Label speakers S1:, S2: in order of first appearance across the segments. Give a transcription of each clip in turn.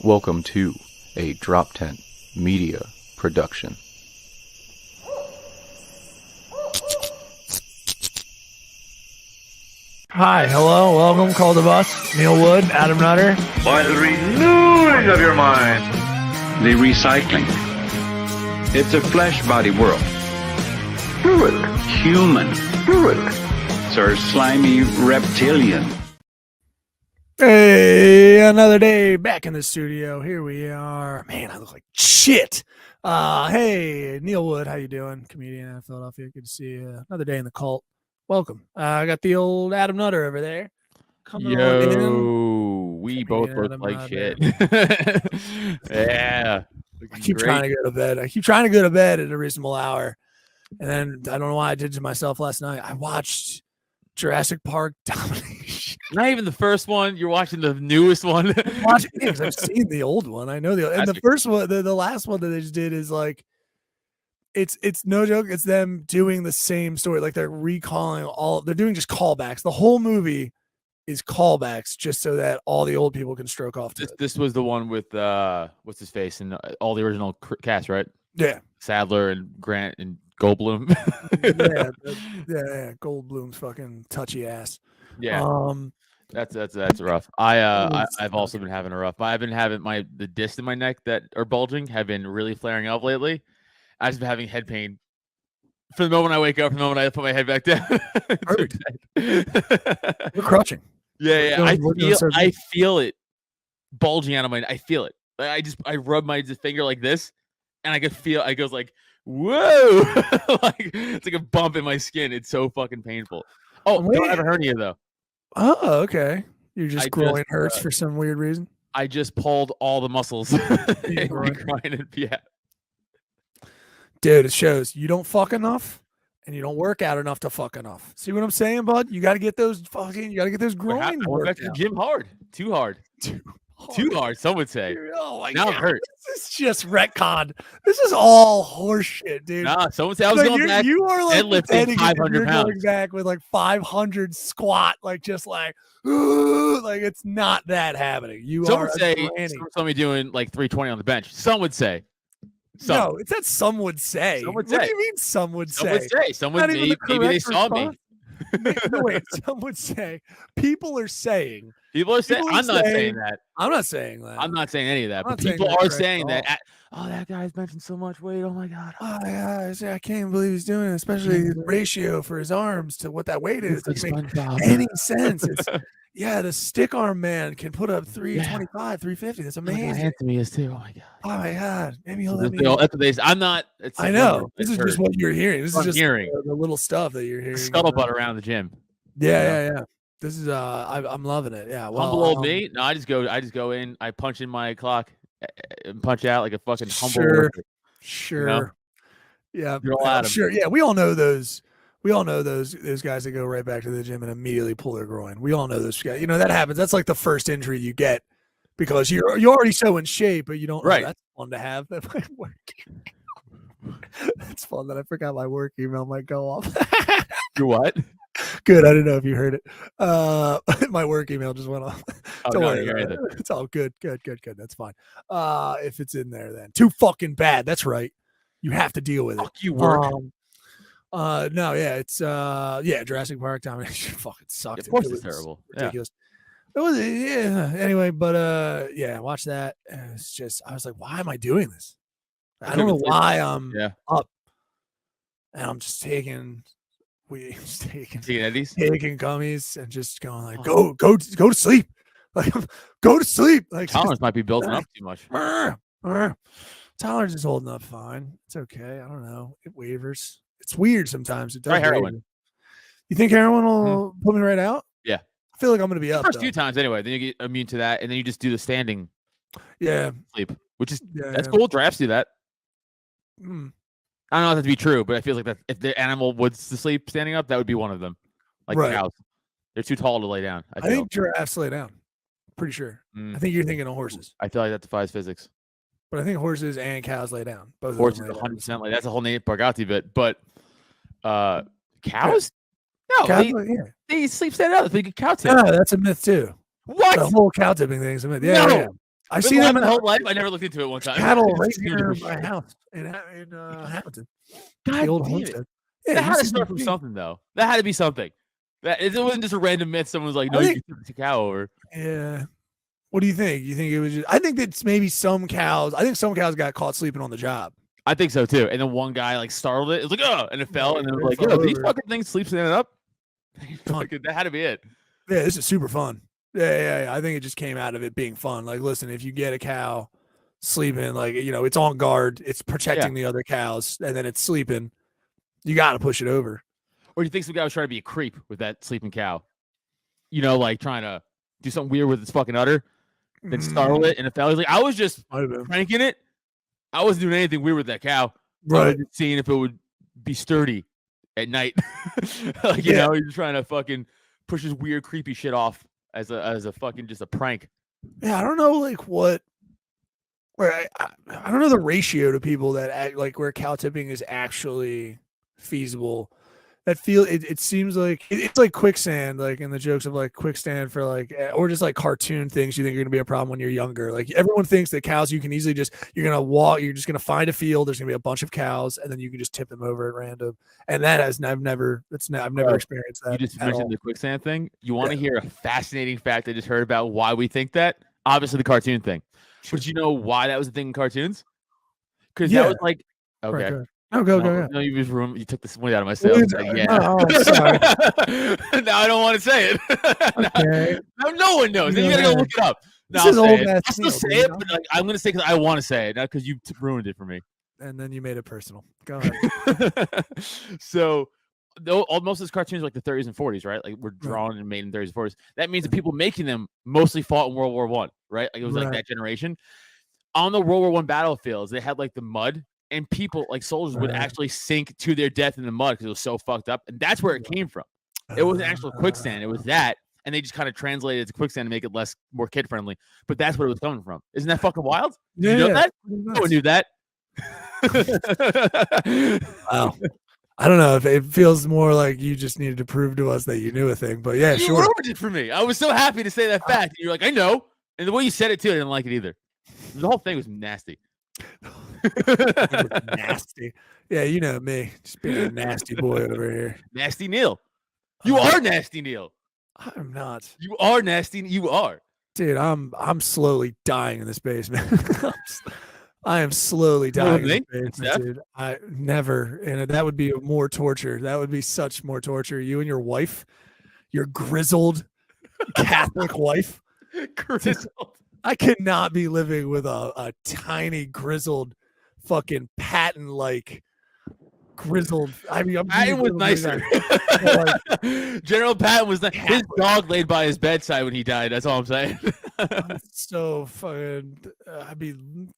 S1: Welcome to a Drop Tent Media production.
S2: Hi, hello, welcome, Call the Bus, Neil Wood, Adam Nutter.
S3: By the renewing of your mind.
S4: The recycling. It's a flesh body world.
S3: Fluid.
S4: Human.
S3: Fluid.
S4: Sort of slimy reptilian.
S2: Hey, another day back in the studio. Here we are. Man, I look like shit. Hey, Neil Wood, how you doing? Comedian out of Philadelphia. Good to see you. Another day in the cult. Welcome. I got the old Adam Nutter over there.
S5: We both look like shit. Yeah.
S2: I keep trying to go to bed. I keep trying to go to bed at a reasonable hour. And then I don't know why I did to myself last night. I watched Jurassic Park Domination.
S5: Not even the first one. You're watching the newest one.
S2: Because I've seen the old one. I know and the first one, the last one that they just did is like, it's no joke. It's them doing the same story. Like they're recalling they're doing just callbacks. The whole movie is callbacks just so that all the old people can stroke off to it.
S5: This was the one with what's his face and all the original cast, right?
S2: Yeah.
S5: Sadler and Grant and Goldblum.
S2: yeah. Goldblum's fucking touchy ass.
S5: Yeah. That's rough. I've also been having a rough. I've been having the discs in my neck that are bulging have been really flaring up lately. I've just been having head pain from the moment I wake up, from the moment I put my head back down.
S2: We're crushing.
S5: Yeah. I feel it bulging out of my. I feel it. I rub my finger like this, and I could feel. I goes like, whoa, like it's like a bump in my skin. It's so fucking painful. Oh, don't have a hernia though.
S2: Oh, okay. You're just groin hurts for some weird reason.
S5: I just pulled all the muscles. Yeah.
S2: Dude, it shows you don't fuck enough and you don't work out enough to fuck enough. See what I'm saying, bud? You got to get those groins.
S5: I went back to the gym hard. Too hard. Too hard, some would say.
S2: Oh my
S5: now
S2: God.
S5: It hurts.
S2: This is just retcon. This is all horseshit, dude.
S5: Nah, someone said I was going back.
S2: You are like
S5: deadlifting 500 pounds.
S2: Going back with like 500 squat, like just like, ooh, like it's not that happening.
S5: Some would say somebody doing like 320 on the bench. Some would say.
S2: No, it's that some would say.
S5: What
S2: do you mean some would say?
S5: Maybe they saw me.
S2: No, wait, some would say. People are saying.
S5: I'm not saying that.
S2: I'm not saying that.
S5: I'm not saying any of that. But people are saying that. Oh, that guy's mentioned so much weight. Oh my God.
S2: Oh yeah, I can't believe he's doing it, especially the ratio for his arms to what that weight is. Doesn't make any sense. It's the stick arm man can put up 325, 350. That's amazing.
S5: Anthony is too. Oh my God.
S2: Oh my God. Maybe he'll let me.
S5: I'm not.
S2: I know. This is just what you're hearing. This is just
S5: hearing
S2: the little stuff that you're hearing.
S5: Scuttlebutt around the gym.
S2: Yeah. This is I'm loving it. Yeah. Well,
S5: humble old me. No, I just go in. I punch in my clock and punch out like a fucking humble.
S2: Sure.
S5: You know?
S2: Yeah. Sure. Yeah. We all know those. We all know those guys that go right back to the gym and immediately pull their groin. We all know those guys. You know, that happens. That's like the first injury you get because you're already so in shape, but you don't.
S5: Right.
S2: Oh, that's fun to have. That's fun that I forgot my work email might go off.
S5: Your what?
S2: Good. I didn't know if you heard it. My work email just went off. Don't worry. It's all good. Good. That's fine. If it's in there, then too fucking bad. That's right. You have to deal with it.
S5: You work.
S2: No, yeah, it's Jurassic Park Domination fucking sucked.
S5: Of course, it's terrible.
S2: Ridiculous. It was anyway, but watch that. It's just I was like, why am I doing this? I don't know why I'm up, and I'm just taking gummies and just going like, go to sleep, like go to sleep. Like
S5: tolerance might be building up too much.
S2: Tolerance is holding up fine. It's okay. I don't know. It wavers. It's weird sometimes. It does.
S5: Try heroin.
S2: You think heroin will put me right out?
S5: Yeah.
S2: I feel like I'm going to be up.
S5: First few times anyway. Then you get immune to that, and then you just do the standing. Sleep, which is that's cool. Giraffes do that. I don't know if that to be true, but I feel like that if the animal would sleep standing up, that would be one of them. Like cows, they're too tall to lay down.
S2: I think giraffes lay down. Pretty sure. I think you're thinking of horses.
S5: I feel like that defies physics.
S2: But I think horses and cows lay down. Both
S5: horses 100% like that's a whole Nate Bargatze bit. But cows? No, cows, they sleep standing up. They get cow tip.
S2: Yeah, that's a myth too.
S5: What?
S2: The whole cow tipping thing is a myth. Yeah, I've seen them
S5: my whole life. I never looked into it one time.
S2: Cattle right near my house in Hamilton.
S5: God
S2: the old
S5: damn
S2: homestead.
S5: It.
S2: Yeah,
S5: that had to start from something, though. That had to be something. It wasn't just a random myth. Someone was like, "No, you can took the cow over."
S2: Yeah. What do you think? You think it was? I think that's maybe some cows. I think some cows got caught sleeping on the job.
S5: I think so too. And then one guy like startled it. It was like, "Oh!" and it fell. And then it was like, "Yo, these fucking things sleep standing up." That had to be it.
S2: Yeah, this is super fun. Yeah. I think it just came out of it being fun. Like, listen, if you get a cow sleeping, like, it's on guard, it's protecting the other cows, and then it's sleeping, you got to push it over.
S5: Or do you think some guy was trying to be a creep with that sleeping cow? Like trying to do something weird with its fucking udder, then startle it, and it fell. He's like, I was just cranking it. I wasn't doing anything weird with that cow.
S2: Right.
S5: I was just seeing if it would be sturdy at night. You know, he's trying to fucking push his weird, creepy shit off as a fucking just a prank.
S2: Yeah, I don't know, like what. Where I don't know the ratio to people that act like where cow tipping is actually feasible. It seems like it's like quicksand, like in the jokes of like quicksand for like, or just like cartoon things you think are going to be a problem when you're younger. Like everyone thinks that cows, you can easily you're going to walk, you're just going to find a field. There's going to be a bunch of cows and then you can just tip them over at random. And I've never experienced that.
S5: You just mentioned the quicksand thing. You want to hear a fascinating fact I just heard about why we think that? Obviously the cartoon thing. But you know why that was a thing in cartoons? Because that was like, okay.
S2: Right. No, go.
S5: No, you just you took this one out of my sales. Yeah.
S2: Sorry.
S5: Now I don't want to say it.
S2: Okay.
S5: No one knows. Then you gotta go look it up.
S2: This is old.
S5: I'll still say it, but like, I'm gonna say because I want to say it, not because you ruined it for me.
S2: And then you made it personal. Go ahead.
S5: So, most of those cartoons are like the 30s and 40s, right? Like were drawn and made in 30s and 40s. That means the people making them mostly fought in World War I, right? Like it was like that generation. On the World War I battlefields, they had like the mud. And people, like soldiers, would actually sink to their death in the mud because it was so fucked up. And that's where it came from. It wasn't actual quicksand. It was that. And they just kind of translated it to quicksand to make it more kid-friendly. But that's where it was coming from. Isn't that fucking wild? You know that? No one knew that.
S2: Wow. I don't know if it feels more like you just needed to prove to us that you knew a thing. But yeah,
S5: you ruined it for me. I was so happy to say that fact. And you're like, I know. And the way you said it, too, I didn't like it either. The whole thing was nasty.
S2: Nasty. Yeah, you know me. Just being a nasty boy over here.
S5: Nasty Neil. You are Nasty Neil.
S2: I'm not.
S5: You are nasty. You are.
S2: Dude, I'm slowly dying in this basement. I am slowly dying in this basement, dude. I never. And that would be more torture. That would be such more torture. You and your wife, your grizzled Catholic wife.
S5: Grizzled.
S2: I could not be living with a tiny grizzled fucking Patton like grizzled. I mean,
S5: Patton was nicer. General Patton was nice. His dog laid by his bedside when he died. That's all I'm saying.
S2: So fucking, I'd be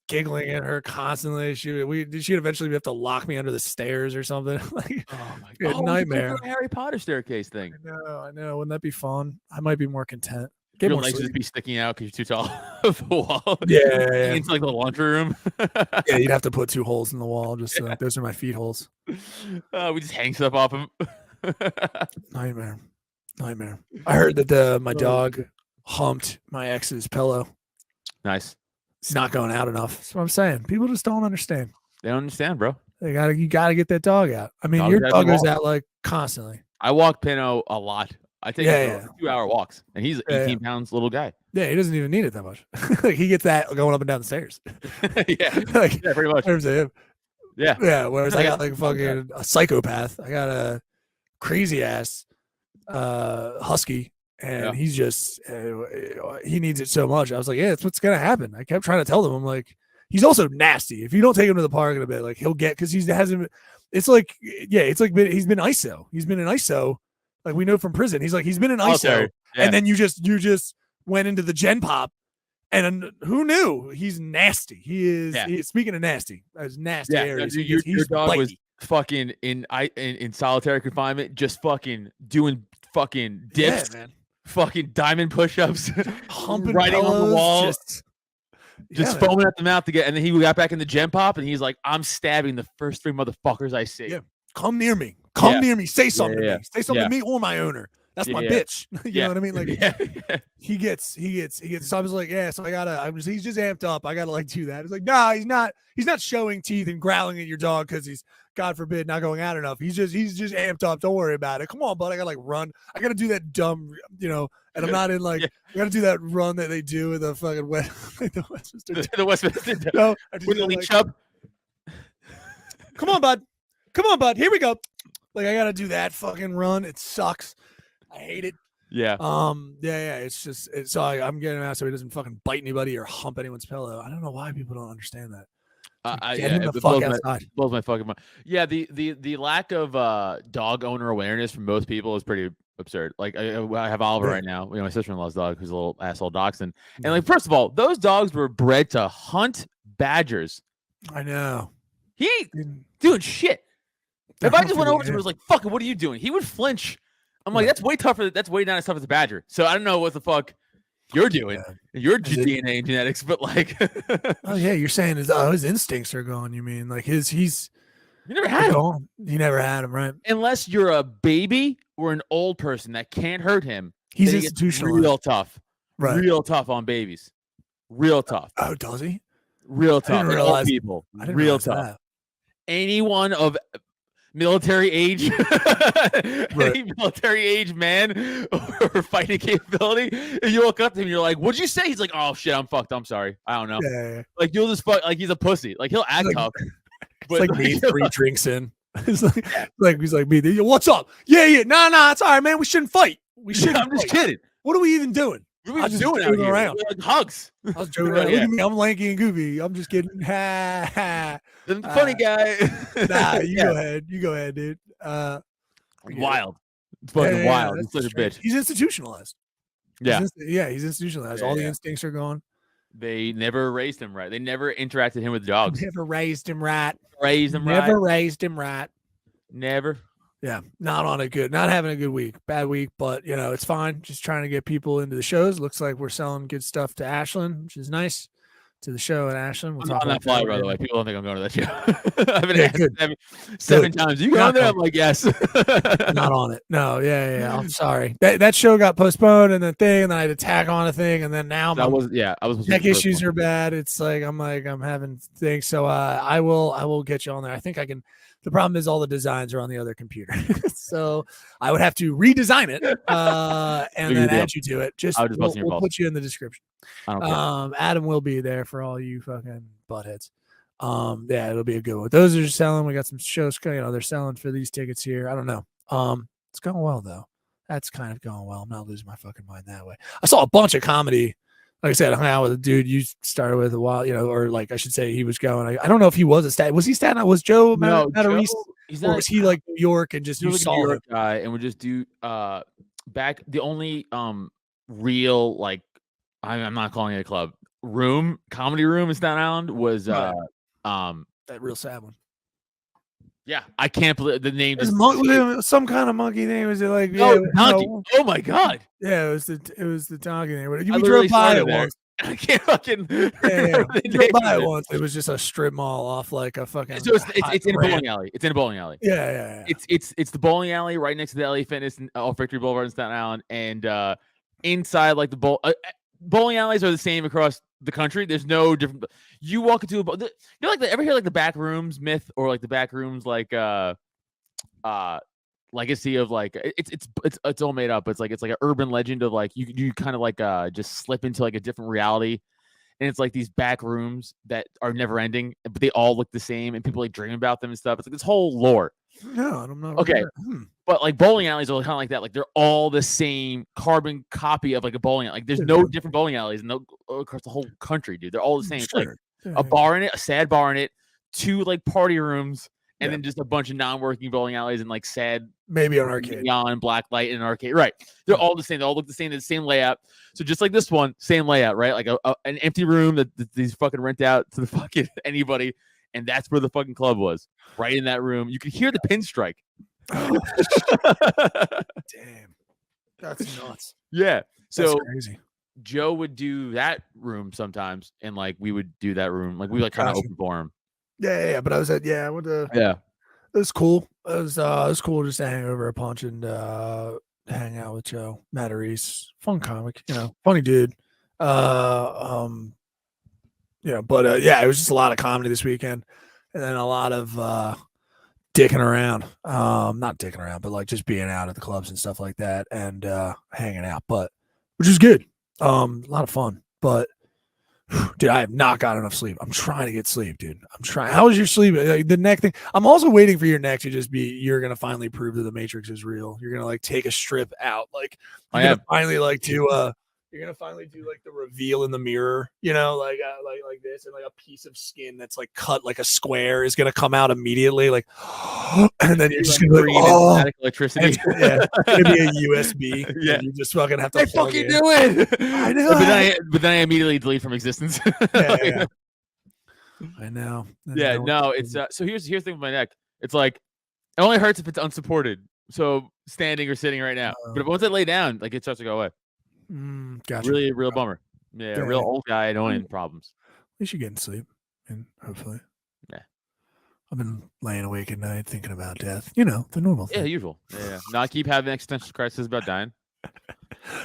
S2: giggling at her constantly. She'd eventually have to lock me under the stairs or something. Like,
S5: oh my god,
S2: nightmare.
S5: Harry Potter staircase thing.
S2: I know. Wouldn't that be fun? I might be more content.
S5: Your legs just be sticking out because you're too tall of the wall.
S2: Yeah.
S5: Into like the laundry room.
S2: Yeah, you'd have to put 2 holes in the wall. Just those are my feet holes.
S5: We just hang stuff off him.
S2: Nightmare. I heard that my dog humped my ex's pillow.
S5: Nice.
S2: It's not going out enough. That's what I'm saying. People just don't understand.
S5: They don't understand, bro.
S2: You gotta get that dog out. I mean, your dog goes out like constantly.
S5: I walk Pinot a lot. I take 2-hour walks, and he's 18 pounds little guy.
S2: Yeah, he doesn't even need it that much. Like, he gets that going up and down the stairs.
S5: Yeah, pretty much.
S2: In terms of him.
S5: Yeah.
S2: Whereas I got like fucking a psychopath. I got a crazy ass husky, and he's just he needs it so much. I was like, yeah, that's what's gonna happen. I kept trying to tell them, I'm like, he's also nasty. If you don't take him to the park in a bit, like he'll get because he hasn't. It's like he's been ISO. He's been in ISO. Like we know from prison, he's been in ISO, and then you just went into the Gen Pop, and who knew? He's nasty. He is. Speaking of nasty, as nasty areas.
S5: Your dog was fucking in solitary confinement, just fucking doing fucking dips, fucking diamond push-ups,
S2: humping,
S5: riding on the wall, just foaming
S2: man.
S5: at the mouth to get. And then he got back in the Gen Pop, and he's like, "I'm stabbing the first 3 motherfuckers I see."
S2: Yeah, come near me. Come near me. Say something to me. Say something to me or my owner. That's my bitch. You know what I mean? Like
S5: yeah.
S2: he gets. So I was like, yeah. So he's just amped up. I gotta like do that. It's like, nah, he's not showing teeth and growling at your dog because he's, God forbid, not going out enough. He's just amped up. Don't worry about it. Come on, bud. I gotta like run. I gotta do that dumb, and I'm not in like. I gotta do that run that they do in the fucking the Westminster.
S5: The Westminster.
S2: No,
S5: with the leash up.
S2: Come on, bud. Here we go. Like I gotta do that fucking run. It sucks. I hate it.
S5: Yeah.
S2: Yeah. It's just so I'm getting him out so he doesn't fucking bite anybody or hump anyone's pillow. I don't know why people don't understand that.
S5: It blows my fucking mind. Yeah, the lack of dog owner awareness from most people is pretty absurd. Like I have Oliver right now, my sister-in-law's dog, who's a little asshole dachshund. And like, first of all, those dogs were bred to hunt badgers.
S2: I know.
S5: He ain't doing shit. If I just went over to him and was like, "Fuck, what are you doing?" He would flinch. I'm like, that's way tougher. That's way not as tough as a badger. So I don't know what the fuck you're doing. Your DNA and genetics, but like,
S2: oh yeah, you're saying his instincts are gone. You mean like you
S5: never had
S2: him? You never had him, right?
S5: Unless you're a baby or an old person that can't hurt him.
S2: He's institutional.
S5: Real tough,
S2: right?
S5: Real tough on babies. Real tough.
S2: Oh, does he?
S5: Real tough.
S2: I didn't realize
S5: people.
S2: I didn't
S5: real
S2: realize
S5: tough.
S2: That.
S5: Anyone of military age, any military age man or fighting capability, and you walk up to him and you're like, "What'd you say?" He's like, "Oh shit, I'm fucked. I'm sorry. I don't know."
S2: Yeah.
S5: Like you'll just fuck. Like he's a pussy. Like he'll act tough.
S2: It's like me 3 drinks in. It's like he's like me. What's up? Yeah. No, it's all right, man. We shouldn't fight. We shouldn't.
S5: I'm just kidding.
S2: What are we even doing?
S5: What are we doing out here?
S2: Around?
S5: Like hugs.
S2: I was joking around. Look at me. I'm lanky and goofy. I'm just kidding. Ha ha.
S5: The funny guy.
S2: Nah, you go ahead. You go ahead, dude.
S5: Wild. It's fucking wild. He's such a bitch.
S2: He's institutionalized.
S5: Yeah.
S2: He's institutionalized. All the instincts are gone.
S5: They never raised him right. They never interacted him with dogs.
S2: Never raised him right.
S5: Never
S2: raised him right.
S5: Never.
S2: Yeah, not having a good week. Bad week, but it's fine. Just trying to get people into the shows. Looks like we're selling good stuff to Ashland, which is nice. To the show at Ashland.
S5: I'm on that flyer, by the way. People don't think I'm going to that show. I've been asked seven times. You going there? I'm like, yes.
S2: Not on it. No, yeah. I'm sorry. That show got postponed and then and then I had to tack on a thing, and then now
S5: I was
S2: tech issues are bad. It's like I'm having things. So I will get you on there. I think I can. The problem is all the designs are on the other computer. So I would have to redesign it and then add you to it. We'll put you in the description.
S5: I don't care.
S2: Adam will be there for all you fucking buttheads. Yeah, it'll be a good one. Those are just selling. We got some shows, they're selling for these tickets here. I don't know. It's going well though. That's kind of going well. I'm not losing my fucking mind that way. I saw a bunch of comedy. Like I said, I hung out with a dude you started with a while, or like I should say he was going. I don't know if he was a stat. Was he Staten? Was Joe Matarese? Or was he like New York and just you saw
S5: a New York guy and would just do back the only real like I'm not calling it a club comedy room in Staten Island was
S2: that real sad one.
S5: Yeah, I can't believe the name.
S2: Some kind of monkey name. Was it like
S5: donkey? Oh my god!
S2: Yeah, it was the donkey name. We drove by it once.
S5: I can't fucking.
S2: We drove by it once. It was just a strip mall off like a fucking.
S5: So it's in a bowling alley. It's in a bowling alley.
S2: Yeah.
S5: It's the bowling alley right next to the LA Fitness off Victory Boulevard in Staten Island, and inside like the bowling alleys are the same across the country. There's no different. You walk into like ever hear like the back rooms myth or like the back rooms like legacy of like it's all made up. It's like an urban legend of like you kind of like just slip into like a different reality, and it's like these back rooms that are never ending, but they all look the same, and people like dream about them and stuff. It's like this whole lore.
S2: No, I don't know.
S5: Okay. But like bowling alleys are kind of like that. Like they're all the same carbon copy of like a bowling alley. Like there's no different bowling alleys across the whole country, dude. They're all the same.
S2: Sure.
S5: Like a bar in it, a sad bar in it, 2 like party rooms, and then just a bunch of non-working bowling alleys and like sad
S2: maybe an arcade.
S5: Neon black light in an arcade. Right. They're all the same. They all look the same. They're the same layout. So just like this one, same layout, right? Like an empty room that these fucking rent out to the fucking anybody. And that's where the fucking club was. Right in that room. You could hear the pin strike.
S2: Oh, damn. That's nuts.
S5: Yeah. So
S2: that's crazy.
S5: Joe would do that room sometimes, and like we would do that room. Like we like kind of open for him.
S2: Yeah. But I was at I went to it was cool. It was cool just to hang over a punch and hang out with Joe Matarese. Fun comic, funny dude. But yeah, it was just a lot of comedy this weekend, and then a lot of dicking around. Not dicking around, but like just being out at the clubs and stuff like that, and hanging out. But which is good. A lot of fun. But dude, I have not got enough sleep. I'm trying to get sleep, dude. I'm trying. How was your sleep? Like, the neck thing. I'm also waiting for your neck to just be. You're gonna finally prove that the Matrix is real. You're gonna like take a strip out. Like you're gonna finally like do. You're gonna finally do like the reveal in the mirror. Like this, and like a piece of skin that's like cut like a square is gonna come out immediately. Like, and then you're just gonna be like,
S5: static electricity.
S2: It's gonna be a USB.
S5: Yeah,
S2: you just fucking have to.
S5: I fucking do it.
S2: I know.
S5: But then I immediately delete from existence.
S2: Yeah. I know.
S5: Yeah, no, it's so here's the thing with my neck. It's like it only hurts if it's unsupported. So standing or sitting right now. But once I lay down, like it starts to go away.
S2: Gotcha.
S5: Really, real bummer. Yeah, real old guy annoying problems.
S2: At least you're getting sleep, and hopefully.
S5: Yeah.
S2: I've been laying awake at night thinking about death. The normal thing.
S5: Yeah, usual. Yeah. No, I keep having existential crisis about dying.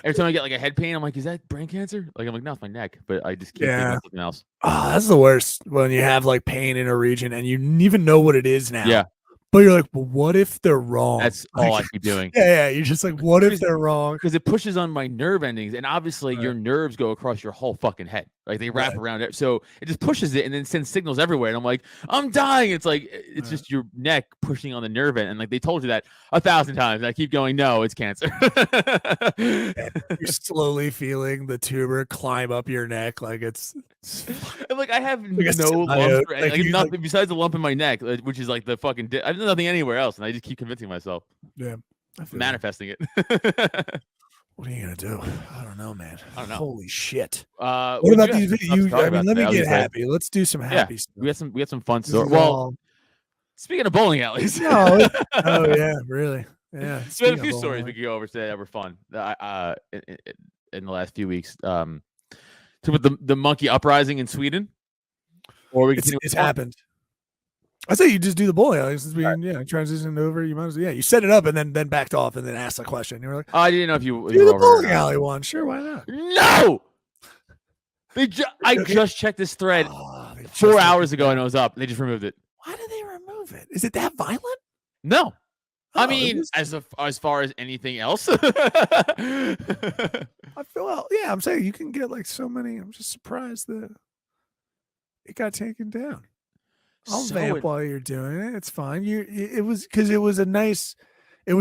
S5: Every time I get like a head pain, I'm like, is that brain cancer? Like, I'm like, no, it's my neck. But I just keep thinking about something else.
S2: Oh, that's the worst when you have like pain in a region and you even know what it is now.
S5: Yeah.
S2: But you're like, well, what if they're wrong?
S5: That's all I keep doing.
S2: Yeah. You're just like, what if they're wrong?
S5: Because it pushes on my nerve endings, and obviously your nerves go across your whole fucking head. Like they wrap around it, so it just pushes it and then sends signals everywhere. And I'm like, I'm dying. It's like it's just your neck pushing on the nerve end, and like they told you that 1,000 times. And I keep going, no, it's cancer.
S2: You're slowly feeling the tumor climb up your neck, like it's.
S5: And like I have no lump, like nothing besides the lump in my neck, which is like the fucking. I have nothing anywhere else, and I just keep convincing myself.
S2: Yeah,
S5: manifesting it.
S2: What are you gonna do? I don't know, man.
S5: I don't know.
S2: Holy shit!
S5: What
S2: about these? Let me get happy. Let's do some happy stuff.
S5: We had some fun stuff. Well, speaking of bowling alleys.
S2: Oh yeah, really. Yeah.
S5: So we had a few stories we could go over today that were fun. In the last few weeks. To with the monkey uprising in Sweden, or we
S2: it's happened. I say you just do the bowling alley since we transitioned over. You might as well, you set it up and then backed off and then asked the question. You were like,
S5: I didn't know if you
S2: do the bowling alley one. Sure, why not?
S5: No. I just checked this thread 4 hours ago and it was up. They just removed it.
S2: Why did they remove it? Is it that violent?
S5: No. I mean, as far as anything else.
S2: I feel I'm saying you can get like so many. I'm just surprised that it got taken down. I'll vamp while you're doing it. It's fine. It was because it was a nice, maybe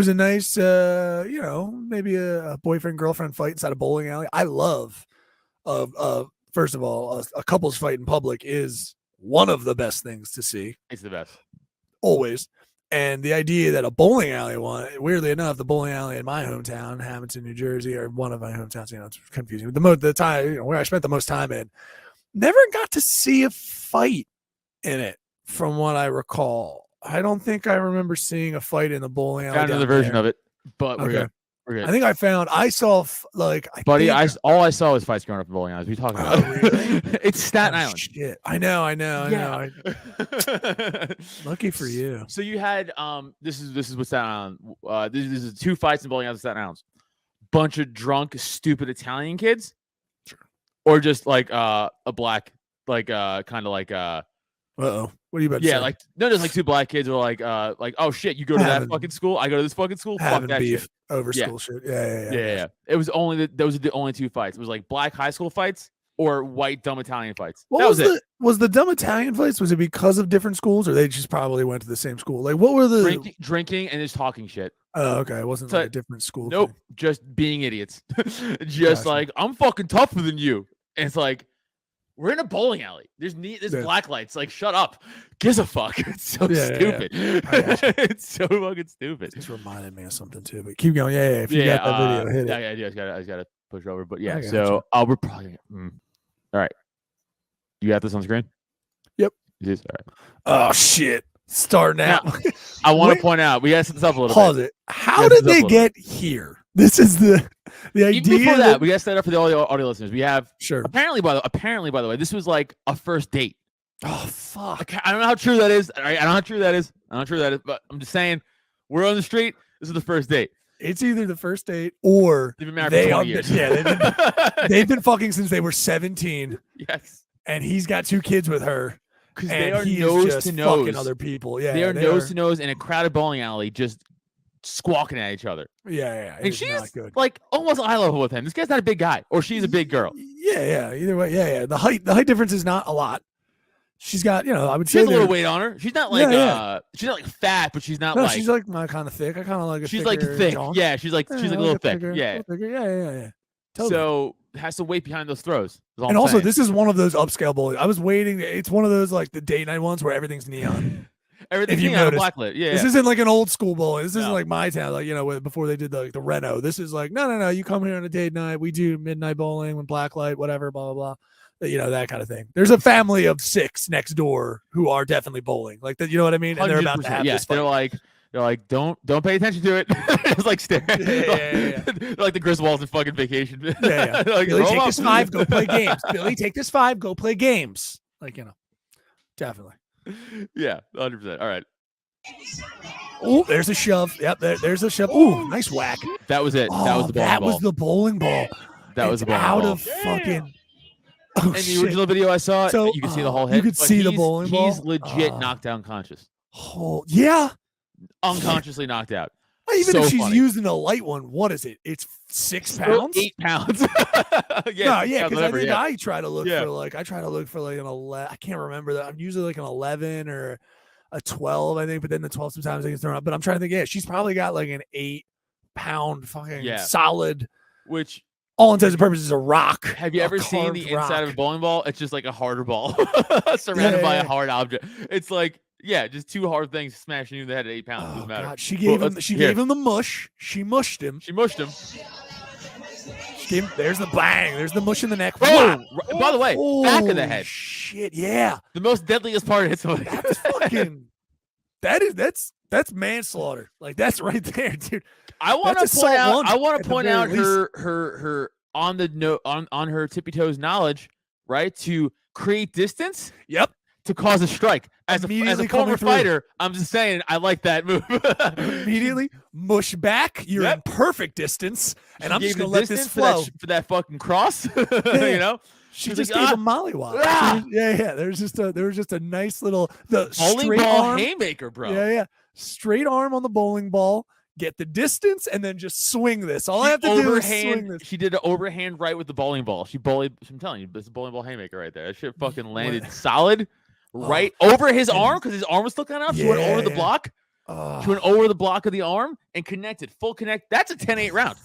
S2: a boyfriend girlfriend fight inside a bowling alley. I love, first of all, a couples fight in public is one of the best things to see.
S5: It's the best,
S2: always. And the idea that a bowling alley one, weirdly enough, the bowling alley in my hometown, Hamilton, New Jersey, or one of my hometowns, it's confusing. The time, where I spent the most time in, never got to see a fight in it, from what I recall. I don't think I remember seeing a fight in the bowling alley.
S5: Found another version of it, but we're good. We're good.
S2: I think I saw
S5: all I saw was fights growing up in bowling alleys. We talking about?
S2: Really?
S5: It's Staten Island.
S2: Shit. I know. Lucky for you.
S5: So you had this is what Staten Island. This is 2 fights in bowling alleys in Staten Island. Bunch of drunk, stupid Italian kids, or just like a black, like kind of like
S2: Uh-oh. What are you about to say?
S5: like there's like 2 black kids who are like oh shit, you go to that fucking school, I go to this fucking school, fuck that
S2: beef
S5: shit
S2: over school shit. Yeah.
S5: It was only those are the only 2 fights. It was like black high school fights or white dumb Italian fights.
S2: That was it. Was the dumb Italian fights? Was it because of different schools, or they just probably went to the same school? Like, what were the
S5: drinking and just talking shit?
S2: Oh, okay. It wasn't like a different school.
S5: Nope, just being idiots. Just like, I'm fucking tougher than you, and it's like, we're in a bowling alley. There's black lights. Like, shut up. Gives a fuck. It's so stupid. It's so fucking stupid.
S2: This reminded me of something too. But keep going. Yeah. If you got that video, hit it.
S5: Yeah, I do. I just gotta push over. But yeah. So we're probably. All right. You got this on screen?
S2: Yep.
S5: All right.
S2: Oh shit! Starting out.
S5: I want to point out. We gotta set this up a little bit.
S2: Pause it. How did they get here? This is the idea.
S5: Even before that, we got to set up for the audio listeners. We have apparently by the way, this was like a first date.
S2: Oh fuck!
S5: I don't know how true that is. I don't know how true that is. But I'm just saying, we're on the street. This is the first date.
S2: It's either the first date or
S5: they've been married for 20 years.
S2: Yeah, they've been fucking since they were 17.
S5: Yes.
S2: And he's got 2 kids with her.
S5: Because they are nose to nose.
S2: Fucking other people. Yeah,
S5: they are nose to nose in a crowded bowling alley, just squawking at each other.
S2: Yeah.
S5: And she's like almost eye level with him. This guy's not a big guy, or she's a big girl.
S2: Yeah. Either way, yeah. The height difference is not a lot. She's got, I would say
S5: she has a little weight on her. She's not like she's not like fat, but she's not like
S2: she's like my kind of thick. I kind of like
S5: she's like thick.
S2: Jaw.
S5: Yeah, she's like a little thick. Yeah.
S2: Yeah. Totally.
S5: So has to wait behind those throws.
S2: And also, this is one of those upscale bowling. I was waiting. It's one of those like the date night ones where everything's neon.
S5: Everything's neon and blacklit. Yeah.
S2: This isn't like an old school bowling. This isn't like my town. Like before they did the Reno. This is like no. You come here on a date night. We do midnight bowling with blacklight, whatever, blah blah blah. That kind of thing. There's a family of 6 next door who are definitely bowling. Like that, you know what I mean? And they're about to have this fight.
S5: They're like, don't pay attention to it. It's like staring.
S2: Yeah.
S5: They're like the Griswolds in fucking Vacation.
S2: Yeah.
S5: Like,
S2: Billy, take this 5, go play games. Billy, take this 5, go play games. Like, definitely.
S5: Yeah, 100%. All right.
S2: Oh, there's a shove. Yep, there's a shove. Ooh, nice whack.
S5: That was it. That was the bowling ball.
S2: That was the bowling ball.
S5: That was the bowling
S2: out
S5: ball.
S2: Of fucking.
S5: In the original video I saw, you could see the whole head.
S2: You could see the bowling ball.
S5: He's legit knocked down conscious.
S2: Oh, yeah.
S5: Unconsciously knocked out.
S2: Even if she's using a light one, what is it? It's 6 pounds?
S5: 8 pounds.
S2: Because I try to look for like an 11. I can't remember that. I'm usually like an 11 or a 12, I think, but then the 12 sometimes I get thrown up. But I'm trying to think, she's probably got like an 8-pound fucking solid,
S5: which
S2: all intents and purposes is a rock.
S5: Have you ever seen the inside of a bowling ball? It's just like a harder ball surrounded by a hard object. It's like, just 2 hard things smashing you in the head at 8 pounds. Doesn't matter.
S2: God. She gave him the mush. She mushed him. There's the bang. There's the mush in the neck.
S5: By the way, back of the head.
S2: Shit, yeah.
S5: The most deadliest part of it.
S2: That's fucking. That's manslaughter. Like that's right there, dude.
S5: I want to point out her on the note on her tippy toes knowledge, right? To create distance.
S2: Yep.
S5: To cause a strike. As a former fighter, I'm just saying I like that move.
S2: Immediately mush back. You're in perfect distance, and I'm just gonna let this flow
S5: for that fucking cross. You know,
S2: she just gave a mollywop. Yeah. There was just a nice little
S5: bowling ball haymaker, bro.
S2: Yeah. Straight arm on the bowling ball. Get the distance and then just swing this. All I have to do is swing this.
S5: She did an overhand right with the bowling ball. I'm telling you, this is a bowling ball haymaker right there. That shit fucking landed solid. Right over his arm because his arm was still kind of up. She went over the block. She went over the block of the arm and connected. Full connect. That's a 10-8 round.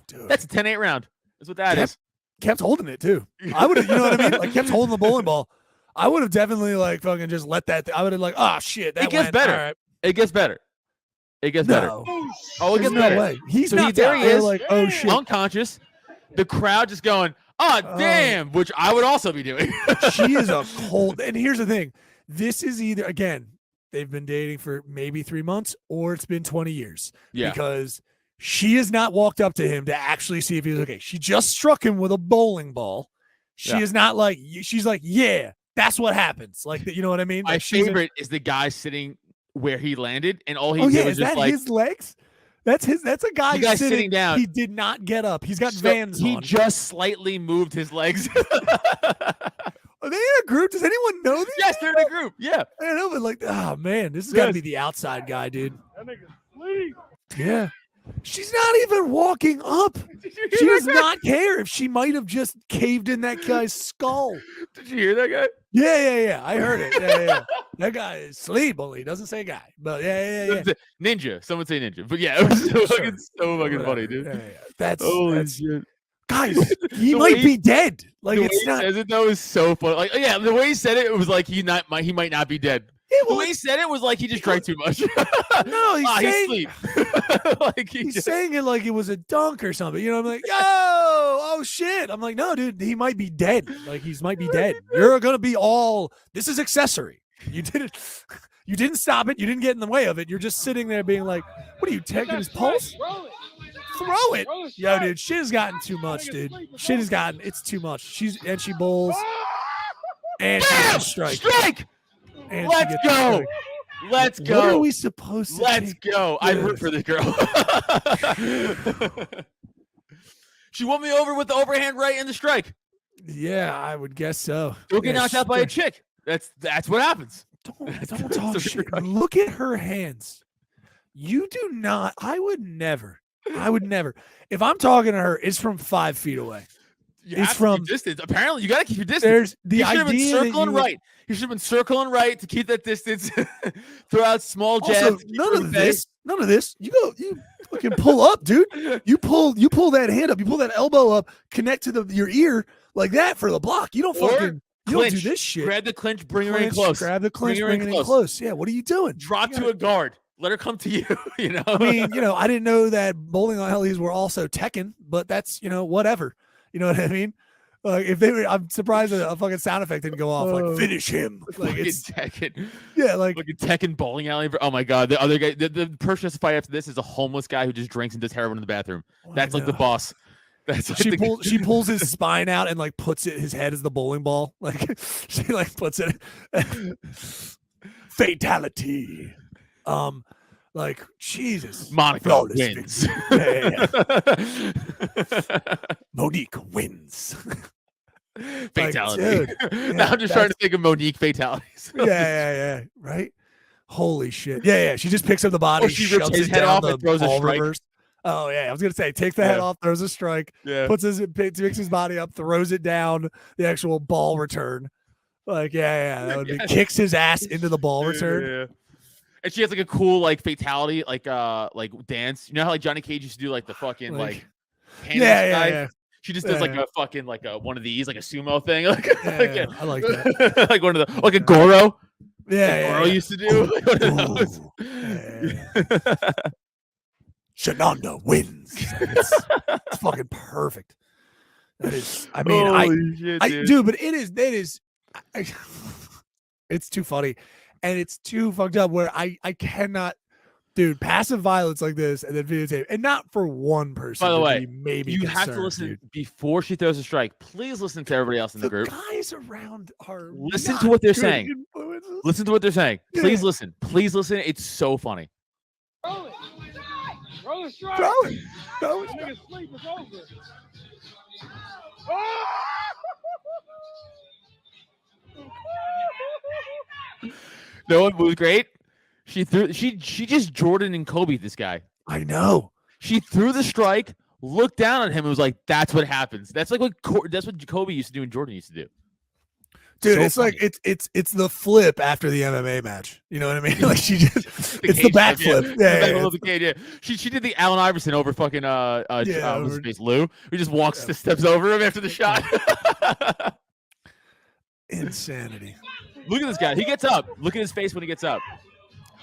S5: Dude. That's a 10-8 round. That's what that is.
S2: Kept holding it too. I would have, you know what I mean? Like kept holding the bowling ball. I would have definitely like fucking just let that. I would have like, oh shit. That
S5: it gets better. Right. It gets better. It gets better. Oh, it gets better.
S2: Way. He's not there. He is. Like, oh shit.
S5: Unconscious. The crowd just going, oh, damn, which I would also be doing.
S2: She is a cold. And here's the thing. This is either, again, they've been dating for maybe 3 months or it's been 20 years.
S5: Yeah.
S2: Because she has not walked up to him to actually see if he's okay. She just struck him with a bowling ball. She is not like, she's like, yeah, that's what happens. Like, you know what I mean?
S5: My
S2: like
S5: favorite is the guy sitting where he landed and all he did was just like.
S2: His legs? That's a guy
S5: sitting down.
S2: He did not get up. He's got Vans on.
S5: He just slightly moved his legs.
S2: Are they in a group? Does anyone know this?
S5: Yes, they're in a group. Yeah.
S2: I don't know, but like, oh man, this has got to be the outside guy, dude.
S3: That nigga's sleep.
S2: Yeah. She's not even walking up. She does not care if she might have just caved in that guy's skull.
S5: Did you hear that guy?
S2: Yeah. I heard it. Yeah. That guy is sleep only. He doesn't say guy. But yeah.
S5: Ninja. Someone say ninja. But yeah, it was so fucking funny, dude.
S2: Yeah. That's shit. Guys, he might be dead. Like
S5: the
S2: it's
S5: way he
S2: not.
S5: says it though is so funny. Like the way he said it was like he might not be dead. The way he said it was like he just drank too much.
S2: No, he's
S5: asleep.
S2: Like he's saying it like it was a dunk or something. You know, I'm like, oh shit. I'm like, no, dude, he might be dead. Like he might be dead. You're gonna be all. This is accessory. You didn't stop it. You didn't get in the way of it. You're just sitting there being like, what are you taking his pulse? Throw it. Yo, dude, shit has gotten too much, dude. It's too much. She bowls. And she gets a strike.
S5: Strike!
S2: And
S5: Let's go. Let's go.
S2: What are we supposed to
S5: Let's go. I root for this girl. She won me over with the overhand right and the strike.
S2: Yeah, I would guess so.
S5: Don't get knocked out by a chick. That's what happens.
S2: Don't talk shit. Look at her hands. You do not. I would never. If I'm talking to her, it's from 5 feet away.
S5: It's from distance. Apparently, you got to keep your distance.
S2: There's the idea
S5: circling right. You should have been circling right to keep that distance. Throw out small jabs.
S2: Also, none of this. You fucking pull up, dude. You pull that hand up. You pull that elbow up. Connect to your ear like that for the block. You don't fucking. You don't do this shit.
S5: Grab the clinch. Bring her in close.
S2: Grab the clinch. Bring her in close. Yeah. What are you doing?
S5: Drop to a guard. Let her come to you. You know.
S2: I mean, I didn't know that bowling alleys were also Tekken, but that's whatever. You know what I mean? Like if they were, I'm surprised that a fucking sound effect didn't go off. Like finish him. Like it's
S5: Tekken.
S2: Yeah, like
S5: a Tekken bowling alley. Oh my god, the other guy, the person justified after this is a homeless guy who just drinks and does heroin in the bathroom. That's like the boss. That's like
S2: she pulls his spine out and like puts his head as the bowling ball. Like she like puts it. Fatality. Like Jesus,
S5: Monica wins.
S2: Yeah. Monique wins.
S5: Fatality. Like, now I'm just trying to think of Monique fatalities.
S2: yeah. Right. Holy shit. Yeah. She just picks up the body.
S5: Or she rips his head off and throws a strike.
S2: Reverse. Oh yeah, I was gonna say takes the head off, throws a strike.
S5: Yeah.
S2: Picks his body up, throws it down. The actual ball return. Like that would be kicks his ass into the ball return.
S5: Yeah. And she has like a cool like fatality like dance. You know how like Johnny Cage used to do like the fucking like
S2: yeah.
S5: She just does like a fucking like a one of these like a sumo thing. Like,
S2: I like that.
S5: Like one of the like a Goro.
S2: Yeah,
S5: Goro used to do.
S2: Shenanda wins. It's fucking perfect. That is. I mean, dude, but it is. It's too funny. And it's too fucked up where I cannot, dude, passive violence like this and then videotape. And not for one person.
S5: By the way,
S2: maybe
S5: you have to listen before she throws a strike. Please listen to everybody else in the group.
S2: Guys around are
S5: listen to what they're saying. Listen to what they're saying. Please listen. Please listen. It's so funny.
S6: Roll it. Roll it strike.
S2: Throw it.
S6: Nigga sleep is over. Oh!
S5: No one was great. She just Jordan and Kobe this guy.
S2: I know.
S5: She threw the strike, looked down at him, and was like, "That's what happens. That's what Kobe used to do and Jordan used to do."
S2: Dude,
S5: so
S2: it's
S5: funny.
S2: like it's the flip after the MMA match. You know what I mean? Like she just it's the backflip.
S5: Yeah. She did the Allen Iverson over fucking what's his face, Lou. He just walks the steps over him after the shot.
S2: Insanity.
S5: Look at this guy. He gets up. Look at his face when he gets up.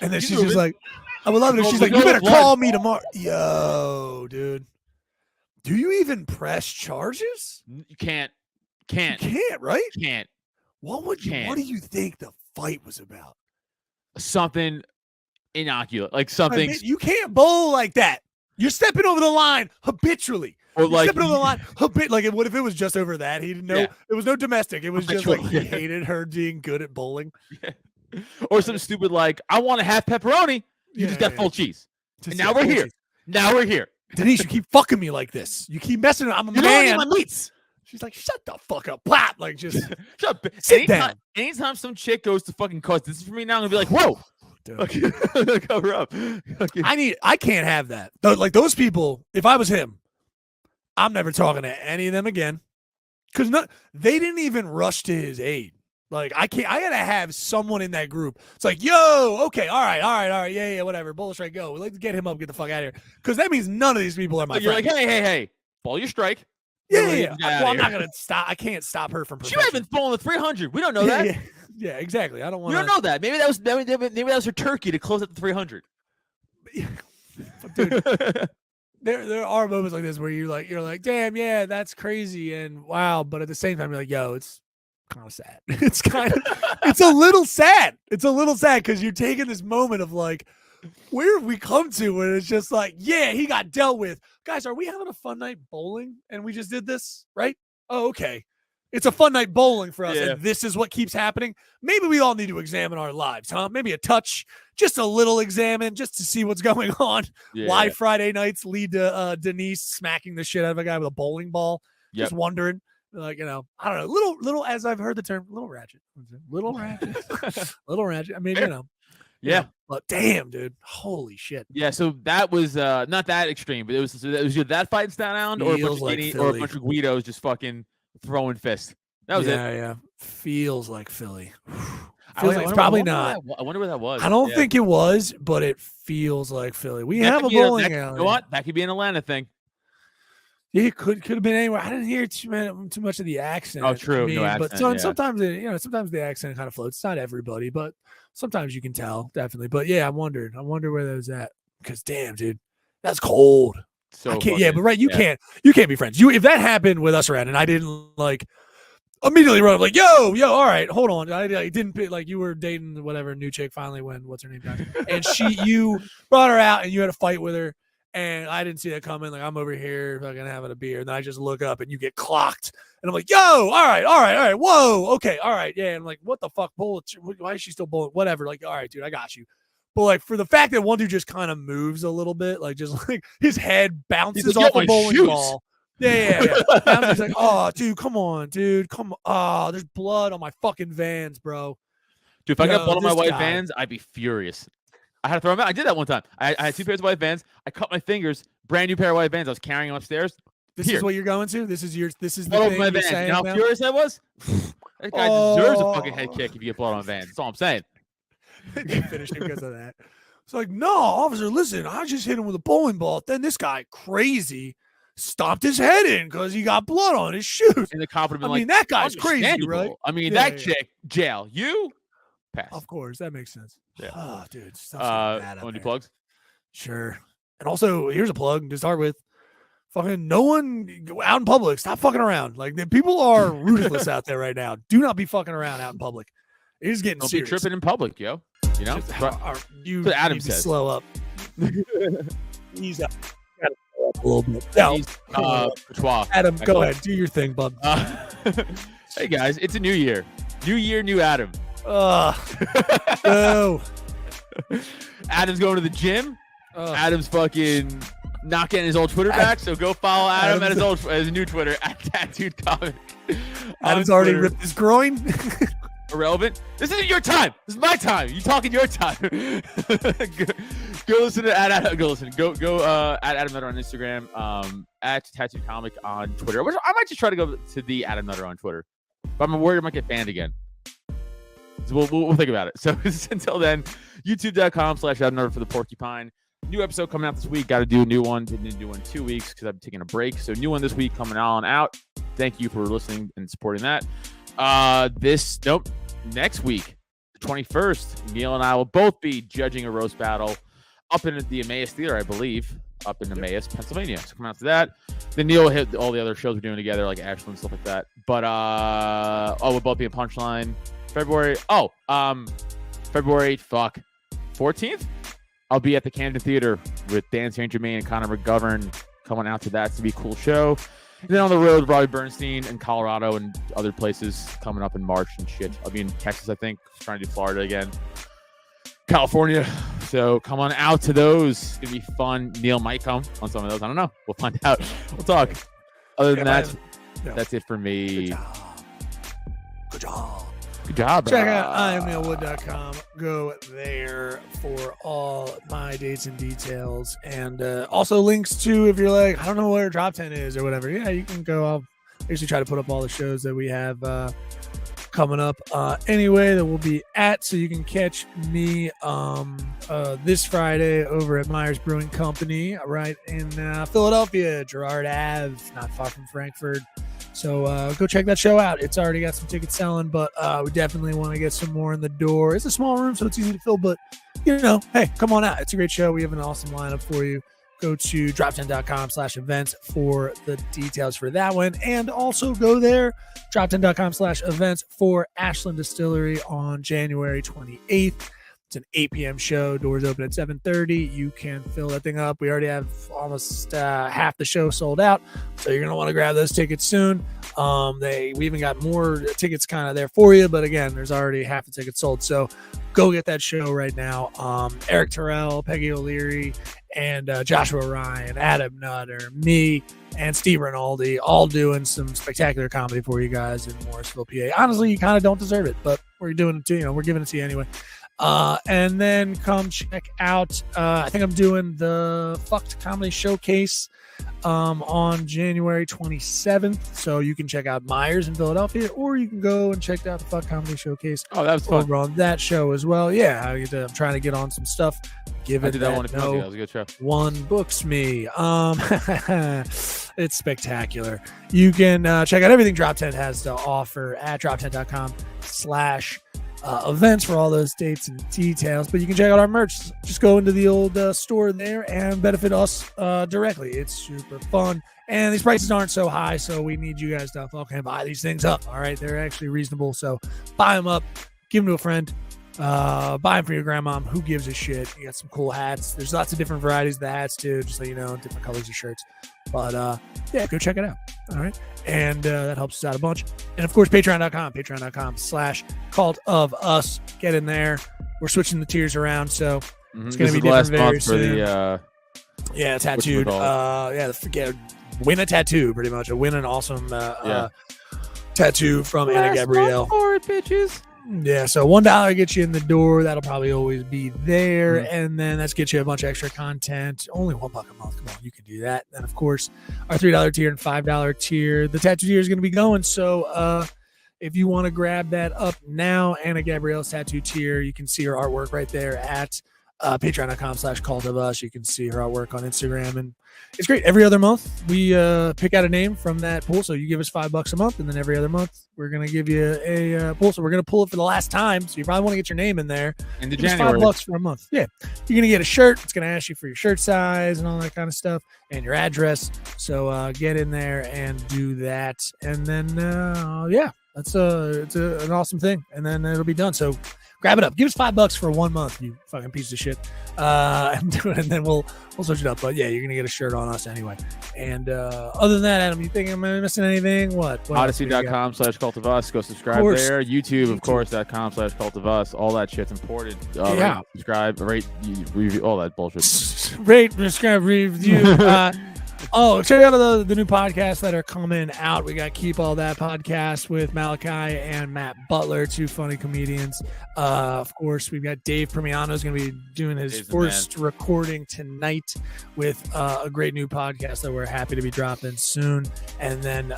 S2: And then she's just like, I would love it if she's like, you better call me tomorrow. Yo, dude. Do you even press charges?
S5: You can't.
S2: You can't, right?
S5: Can't.
S2: What do you think the fight was about?
S5: Something innocuous. Like something.
S2: You can't bowl like that. You're stepping over the line habitually.
S5: Or like
S2: stepping over the line like what if it was just over that? He didn't know it was no domestic. It was just like he hated her being good at bowling.
S5: Yeah. Or some stupid like, I want to have pepperoni. You just got full cheese. And now we're here.
S2: Cheese.
S5: Now we're here.
S2: Denise, you keep fucking me like this. You keep messing. I'm a man.
S5: Don't eat my meats.
S2: She's like, shut the fuck up. Blah. Like just
S5: shut up.
S2: Sit down.
S5: Anytime some chick goes to fucking cause this is for me now, I'm gonna be like, whoa.
S2: Dude.
S5: Cover up.
S2: I can't have that. Like those people, if I was him, I'm never talking to any of them again. Because they didn't even rush to his aid. Like I gotta have someone in that group. It's like, yo, okay, all right, yeah, whatever. Bullish right, go. Let's get him up, get the fuck out of here. Because that means none of these people are my friends.
S5: You're like, hey, ball your strike.
S2: Yeah. Well, I'm not gonna stop. I can't stop her from.
S5: She might have been throwing the 300. We don't know that.
S2: Yeah, exactly. I don't want.
S5: We don't know that. Maybe that was her turkey to close at the 300.
S2: Dude, there are moments like this where you're like, damn, yeah, that's crazy and wow, but at the same time you're like, yo, it's kind of sad. It's a little sad. It's a little sad because you're taking this moment of like, where have we come to when it's just like, yeah, he got dealt with. Guys, are we having a fun night bowling and we just did this, right? Oh, okay. It's a fun night bowling for us,
S5: Yeah.
S2: and this is what keeps happening. Maybe we all need to examine our lives, huh? Maybe a touch, just a little examine, just to see what's going on.
S5: Yeah.
S2: Why Friday nights lead to Denise smacking the shit out of a guy with a bowling ball.
S5: Yep.
S2: Just wondering, like, you know, I don't know, little, as I've heard the term, little ratchet. Little ratchet. I mean, you know.
S5: Yeah.
S2: But damn, dude. Holy shit.
S5: Yeah, so that was not that extreme, but it was either that fight in Staten Island or a bunch of Guidos just fucking throwing fists. That was it.
S2: Yeah. Feels like Philly.
S5: It's
S2: probably not.
S5: I wonder where that was.
S2: I don't think it was, but it feels like Philly. We have a bowling alley.
S5: You know what? That could be an Atlanta thing.
S2: Yeah, it could have been anywhere. I didn't hear too much of the accent.
S5: Oh, true. No accent,
S2: but sometimes sometimes the accent kind of floats. It's not everybody, but sometimes you can tell, definitely. But yeah, I wonder where that was at. Because damn, dude, that's cold.
S5: So
S2: I can't. Yeah, but right, you can't be friends. If that happened with us around, and I didn't like immediately run up like, yo, all right, hold on. I didn't like you were dating whatever new chick finally when what's her name died, and you brought her out and you had a fight with her. And I didn't see that coming. Like, I'm over here fucking having a beer. And then I just look up and you get clocked. And I'm like, yo, all right. Whoa. Okay. All right. Yeah. And I'm like, what the fuck? Why is she still bowling? Whatever. Like, all right, dude, I got you. But like, for the fact that one dude just kind of moves a little bit, like just like his head bounces off a bowling ball. Yeah. He's like, oh, dude, come on, dude. Come on. Oh, there's blood on my fucking Vans, bro.
S5: Dude, if I got blood on my white Vans, I'd be furious. I had to throw them out. I did that one time. I had 2 pairs of white Vans. I cut my fingers. Brand new pair of white Vans. I was carrying them upstairs.
S2: This is what you're going to? This is the
S5: blood
S2: thing
S5: my
S2: you're
S5: Vans.
S2: saying
S5: You know how
S2: now?
S5: furious I was? That guy deserves a fucking head kick if you get blood on Vans. That's all I'm saying.
S2: You finished him because of that. It's like, no, officer, listen, I just hit him with a bowling ball. Then this guy, crazy, stomped his head in because he got blood on his shoes.
S5: And the cop would have been
S2: I mean, that guy's crazy, right?
S5: I mean, that chick, jail. You? Pass.
S2: Of course, that makes sense.
S5: Yeah.
S2: Oh, dude.
S5: Want to do plugs?
S2: Sure. And also, here's a plug to start with. Fucking no one out in public. Stop fucking around. Like, the people are ruthless out there right now. Do not be fucking around out in public. It is getting serious.
S5: Don't be tripping in public, yo. You know?
S2: You
S5: what Adam
S2: need
S5: says.
S2: to slow up. He's up. Gotta slow up a little bit. No. Adam, go ahead. Do your thing, bub.
S5: Hey, guys. It's a new year. New year, new Adam.
S2: No.
S5: Adam's going to the gym. Adam's fucking not getting his old Twitter back, so go follow Adam at his new Twitter at Tattooed Comic.
S2: Adam's already ripped his groin.
S5: Irrelevant. This isn't your time. This is my time. You talking your time. Go listen to Go at Adam Nutter on Instagram. At Tattooed Comic on Twitter. I might just try to go to the Adam Nutter on Twitter, but I'm worried I might get banned again. So we'll think about it. So until then, youtube.com/Adam Nutter for the Porcupine. New episode coming out this week. Got to do a new one. Didn't do one in 2 weeks because I'm taking a break. So new one this week coming on out. Thank you for listening and supporting that. Next week, the 21st, Neil and I will both be judging a roast battle up in the Emmaus Theater, I believe, up in Emmaus, Pennsylvania. So come out to that. Then Neil will hit all the other shows we're doing together, like Ashland and stuff like that. But we'll both be in Punchline February 14th. I'll be at the Camden Theater with Dan St. Germain and Connor McGovern coming out to that. It's going to be a cool show. And then on the road, Robbie Bernstein in Colorado and other places coming up in March and shit. I'll be in Texas, I think, trying to do Florida again. California. So come on out to those. It's going to be fun. Neil might come on some of those. I don't know. We'll find out. We'll talk. Other than that, that's it for me.
S2: Good job.
S5: Good job.
S2: Check out IamNeilWood.com. Go there for all my dates and details. And also links to, if you're like, I don't know where Drop 10 is or whatever. Yeah, you can go. I'll usually try to put up all the shows that we have coming up anyway that we'll be at. So you can catch me this Friday over at Myers Brewing Company right in Philadelphia, Girard Ave, not far from Frankfurt. So go check that show out. It's already got some tickets selling, but we definitely want to get some more in the door. It's a small room, so it's easy to fill, but, hey, come on out. It's a great show. We have an awesome lineup for you. Go to drop10.com/events for the details for that one. And also go there, drop10.com/events for Ashland Distillery on January 28th. It's an 8 p.m. show. Doors open at 7:30. You can fill that thing up. We already have almost half the show sold out, so you're gonna want to grab those tickets soon. We even got more tickets kind of there for you, but again, there's already half the tickets sold. So go get that show right now. Eric Terrell, Peggy O'Leary, and Joshua Ryan, Adam Nutter, me, and Steve Rinaldi, all doing some spectacular comedy for you guys in Morrisville, PA. Honestly, you kind of don't deserve it, but we're doing it to you. We're giving it to you anyway. And then come check out, I think I'm doing the Fucked Comedy Showcase on January 27th. So you can check out Myers in Philadelphia, or you can go and check out the Fucked Comedy Showcase.
S5: Oh, that was fun.
S2: Over on that show as well. Yeah, I'm trying to get on some stuff.
S5: I did that one. That was a good show.
S2: One books me. It's spectacular. You can check out everything Drop Tent has to offer at droptent.com/events for all those dates and details. But you can check out our merch. Just go into the old store there and benefit us directly. It's super fun. And these prices aren't so high, so we need you guys to fucking buy these things up. All right, they're actually reasonable. So buy them up, give them to a friend. Buy them for your grandmom. Who gives a shit? You got some cool hats. There's lots of different varieties of the hats too, just so you know, different colors of shirts. But yeah, go check it out. All right. And that helps us out a bunch. And of course, patreon.com/cult of us. Get in there. We're switching the tiers around, so it's going to be different very soon. Tattooed. Win a tattoo, pretty much. Win an awesome tattoo from Anna Gabrielle.
S5: For it, bitches.
S2: Yeah, so $1 gets you in the door. That'll probably always be there. And then that's get you a bunch of extra content. Only $1 a month. Come on, you can do that. And of course, our $3 tier and $5 tier. The tattoo tier is going to be going. So if you want to grab that up now, Anna Gabrielle's tattoo tier, you can see her artwork right there at patreon.com/cult of us. You can see her artwork on Instagram, and it's great. Every other month we pick out a name from that pool, so you give us $5 a month, and then every other month we're gonna give you a pool. So we're gonna pull it for the last time, so you probably want to get your name in there.
S5: In January,
S2: $5 for a month. Yeah, you're gonna get a shirt. It's gonna ask you for your shirt size and all that kind of stuff, and your address. So get in there and do that, and then that's an awesome thing, and then it'll be done. So grab it up. Give us $5 for 1 month, you fucking piece of shit. And then we'll switch it up. But yeah, you're gonna get a shirt on us anyway. And other than that, Adam, you think I'm missing anything? What
S5: Odyssey.com/cult of us. Go subscribe there. YouTube, of course.com/cult of us. All that shit's important. Rate, subscribe, rate, review, all that bullshit.
S2: Rate, subscribe, review. Check out the new podcasts that are coming out. We got Keep All That podcast with Malachi and Matt Butler, two funny comedians. Of course, we've got Dave Premiano is going to be doing his first recording tonight with a great new podcast that we're happy to be dropping soon. And then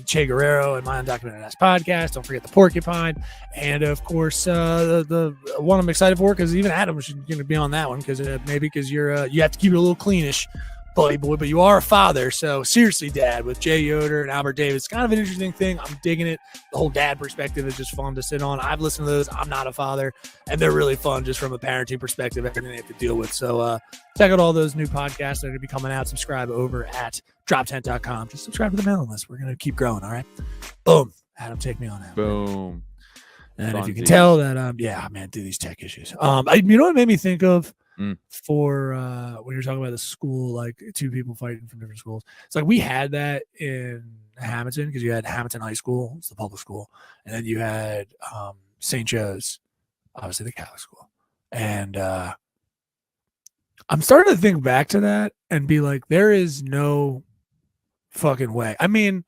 S2: Che Guerrero and my Undocumented Ass podcast. Don't forget the Porcupine. And of course, the one I'm excited for, because even Adam is going to be on that one, because you have to keep it a little cleanish, buddy boy, but you are a father. So seriously, Dad, with Jay Yoder and Albert Davis, kind of an interesting thing. I'm digging it. The whole dad perspective is just fun to sit on. I've listened to those. I'm not a father, and they're really fun just from a parenting perspective, everything they have to deal with. So check out all those new podcasts that are going to be coming out. Subscribe over at droptent.com. Just subscribe to the mailing list. We're going to keep growing. All right. Boom. Adam, take me on that.
S5: Boom.
S2: And if you can tell that, dude, these tech issues. You know what it made me think of? For when you're talking about the school, like two people fighting from different schools. It's like we had that in Hamilton, because you had Hamilton High School, it's the public school, and then you had St. Joe's, obviously the Catholic school. And I'm starting to think back to that and be like, there is no fucking way. I mean,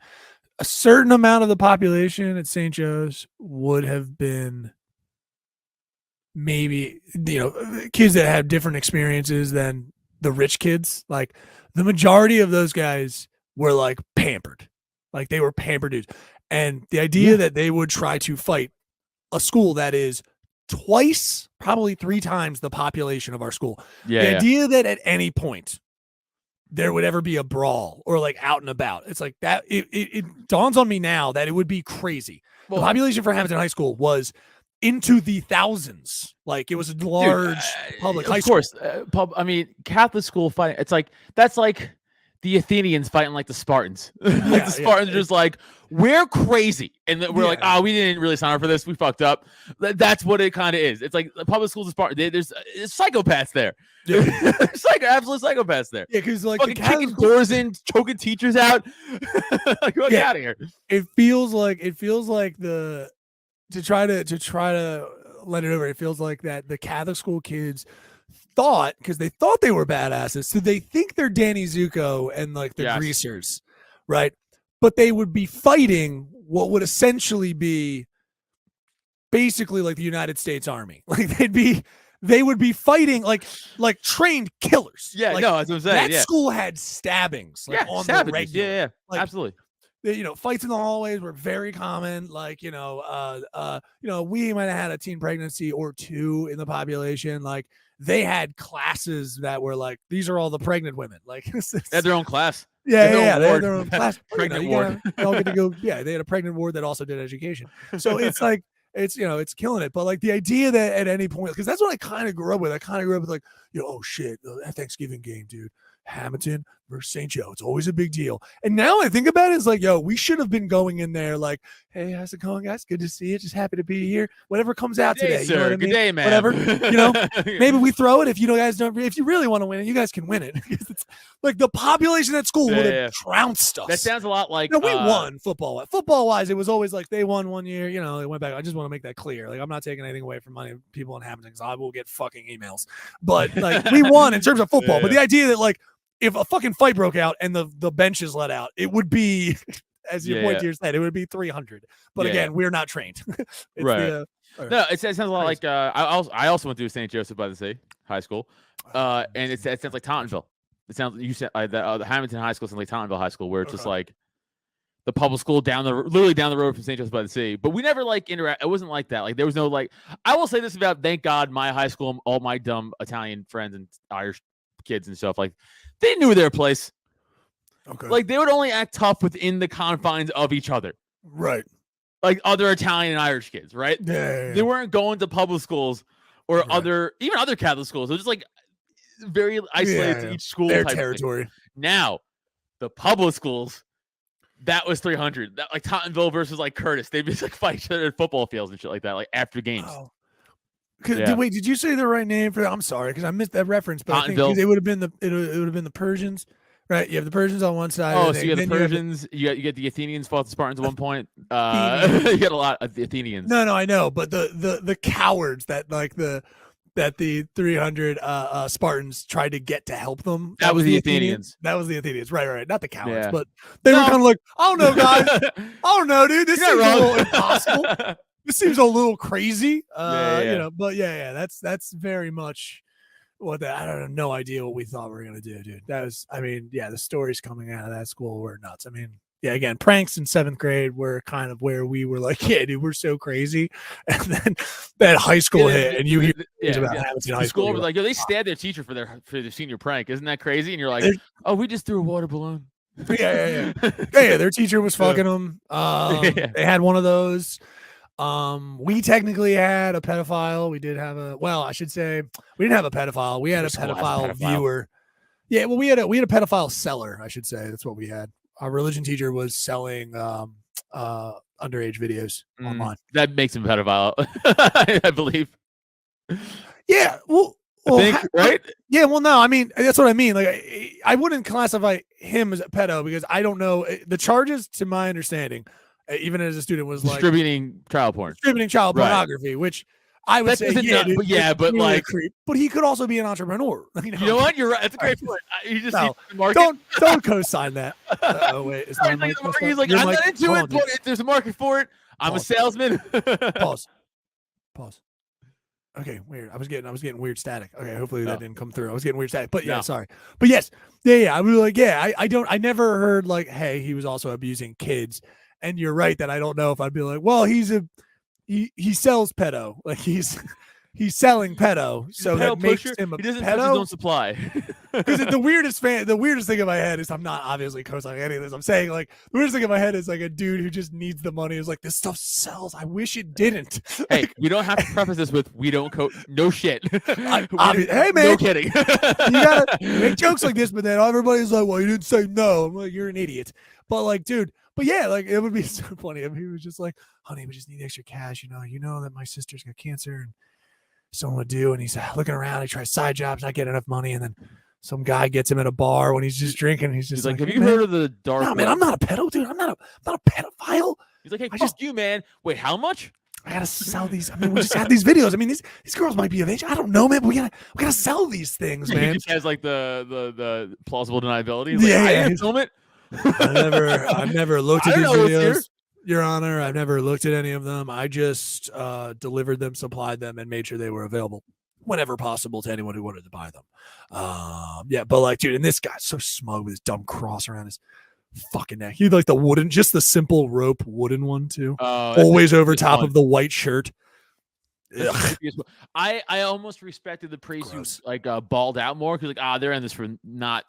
S2: a certain amount of the population at St. Joe's would have been maybe, kids that have different experiences than the rich kids. Like the majority of those guys were like pampered, like they were pampered dudes. And the idea that they would try to fight a school that is twice, probably 3 times the population of our school. The idea that at any point there would ever be a brawl or like out and about, it's like that. It dawns on me now that it would be crazy. Well, the population for Hamilton High School was into the thousands. Like it was a large public high school.
S5: Of course, Catholic school fighting. It's like, that's like the Athenians fighting like the Spartans. The Spartans are just like, we're crazy. And we're like, oh, we didn't really sign up for this. We fucked up. That's what it kind of is. It's like the public schools of Sparta. There's psychopaths there.
S2: Yeah.
S5: There's like absolute psychopaths there.
S2: Yeah, because like
S5: fucking kicking doors in, choking teachers out. Get out of here.
S2: It feels like to try to let it over. It feels like that the Catholic school kids thought, because they thought they were badasses, so they think they're Danny Zuko and like the greasers, right? But they would be fighting what would essentially be basically like the United States Army. Like they would be fighting like trained killers.
S5: Yeah,
S2: like,
S5: no, that's what I'm saying.
S2: That school had stabbings on the regular.
S5: Yeah,
S2: like,
S5: absolutely.
S2: Fights in the hallways were very common. Like, we might have had a teen pregnancy or two in the population. Like, they had classes that were like, these are all the pregnant women. Like,
S5: they had their own class.
S2: They had their own class.
S5: Pregnant ward.
S2: They all get to go. Yeah, they had a pregnant ward that also did education. So it's like, it's killing it. But like the idea that at any point, because that's what I kind of grew up with. I kind of grew up with like, oh shit, that Thanksgiving game, dude. Hamilton versus St. Joe. It's always a big deal. And now I think about it, it's like, we should have been going in there like, hey, how's it going, guys? Good to see you. Just happy to be here. Whatever comes out today.
S5: Sir.
S2: You know what I mean?
S5: Good day, man.
S2: Whatever. Maybe we throw it. If you guys don't, if you really want to win it, you guys can win it. It's like the population at school would have trounced us.
S5: That sounds a lot like
S2: we won football. Football wise, it was always like they won one year. They went back. I just want to make that clear. Like, I'm not taking anything away from money people in Hamilton because I will get fucking emails. But like we won in terms of football. But the idea that like, if a fucking fight broke out and the bench is let out, it would be, as you point to your said, it would be 300. But again, we're not trained.
S5: Right. No, it sounds a lot like I also went to St. Joseph by the Sea High School, and it sounds like Tottenville. It sounds you said the Hamilton High School sounds like Tottenville High School, where it's just like the public school literally down the road from St. Joseph by the Sea. But we never like interact. It wasn't like that. Like there was no like. I will say this about thank God my high school, all my dumb Italian friends and Irish kids and stuff like. They knew their place. Okay. Like, they would only act tough within the confines of each other.
S2: Right.
S5: Like other Italian and Irish kids, right?
S2: Yeah.
S5: They weren't going to public schools or even other Catholic schools. It was just like very isolated to each school.
S2: Their territory.
S5: Thing. Now, the public schools, that was 300. That like Tottenville versus like Curtis. They'd just like fight each other at football fields and shit like that, like after games.
S2: Wow. Wait, did you say the right name for that? I'm sorry because I missed that reference, but I think
S5: Tottenville.
S2: it would have been the Persians, right? You have the Persians on one side.
S5: Oh, so you have the Persians. You get the Athenians fought the Spartans at one point. You get a lot of the Athenians.
S2: No, I know, but the cowards that like the 300 Spartans tried to get to help them.
S5: That was the Athenians.
S2: That was the Athenians. Right. Not the cowards, but they were kind of like, I don't know, guys. I don't know, dude. This seems a little impossible. This seems a little crazy, but that's very much what that. I don't know, no idea what we thought we were gonna do, dude. That was, the stories coming out of that school were nuts. Again, pranks in 7th grade were kind of where we were like, yeah, dude, we're so crazy. And then that high school hit, and you hear about Hamilton High School.
S5: Like, yo, they stabbed their teacher for their senior prank. Isn't that crazy? And you're like, oh, we just threw a water balloon.
S2: Yeah. Their teacher was fucking them. They had one of those. We technically had a pedophile. We did have I should say we didn't have a pedophile. We had a pedophile viewer. Yeah, well, we had a pedophile seller, I should say. That's what we had. Our religion teacher was selling underage videos online.
S5: That makes him a pedophile, I believe.
S2: Yeah, well,
S5: right?
S2: Yeah, well, no, that's what I mean. Like, I wouldn't classify him as a pedo because I don't know the charges. To my understanding, even as a student, was like
S5: distributing child
S2: pornography, which I would say, but like, but he could also be an entrepreneur.
S5: You know what? You're right. That's a great point. You just
S2: don't co-sign that. Oh wait,
S5: he's like, I'm not into it, but if there's a market for it, I'm a salesman.
S2: Pause. Okay, weird. I was getting weird static. Okay, hopefully that didn't come through. I was getting weird static, but sorry. But yes, I was like, I never heard like, hey, he was also abusing kids. And you're right that I don't know if I'd be like, well, he sells pedo. Like he he's selling pedo, so
S5: pedo
S2: that makes
S5: pusher.
S2: him a
S5: He doesn't touch his
S2: pedo.
S5: own supply.
S2: Because the weirdest thing in my head is I'm not obviously co-signing any of this. I'm saying like the weirdest thing in my head is like a dude who just needs the money is like this stuff sells. I wish it didn't.
S5: Hey, we don't have to preface this with we don't no shit.
S2: Hey man,
S5: no kidding.
S2: You gotta make jokes like this, but then everybody's like, well, you didn't say no. I'm like, you're an idiot. But like, dude, but yeah, like it would be so funny if he was just like, honey, we just need extra cash. You know that my sister's got cancer and someone would do, and he's looking around. He tries side jobs, not getting enough money, and then some guy gets him at a bar when he's just drinking. He's just like,
S5: have you heard of the dark?
S2: No, man, I'm not a pedo, dude. I'm not a pedophile.
S5: He's like, hey, fuck you, man. Wait, how much?
S2: I gotta sell these. I mean, we just had these videos. I mean, these girls might be of age. I don't know, man. But we gotta sell these things, man.
S5: He just has like the plausible deniability.
S2: He's like,
S5: I didn't film it.
S2: I've never looked at these videos, Your Honor. I've never looked at any of them. I just delivered them, supplied them, and made sure they were available whenever possible to anyone who wanted to buy them. Yeah, but like, dude, and this guy's so smug with his dumb cross around his fucking neck. He like just the simple rope wooden one too. Always over top of the white shirt.
S5: I almost respected the priests who like balled out more because like they're in this for not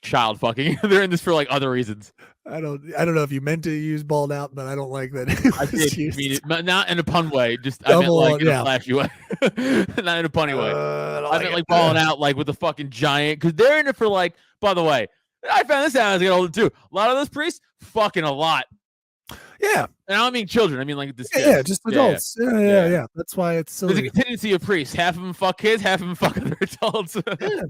S5: child fucking. They're in this for like other reasons.
S2: I don't know if you meant to use balled out, but I don't like that.
S5: I did mean it, but not in a pun way. Just I meant like in a flashy way, not in a punny way. I meant like balling out like with the fucking giant because they're in it for like. By the way, I found this out as I got older too. A lot of those priests fucking a lot.
S2: Yeah,
S5: and I don't mean children. I mean like this.
S2: Yeah, just adults. Yeah. That's why it's so.
S5: There's a contingency of priests. Half of them fuck kids. Half of them fuck other adults.
S2: Yeah.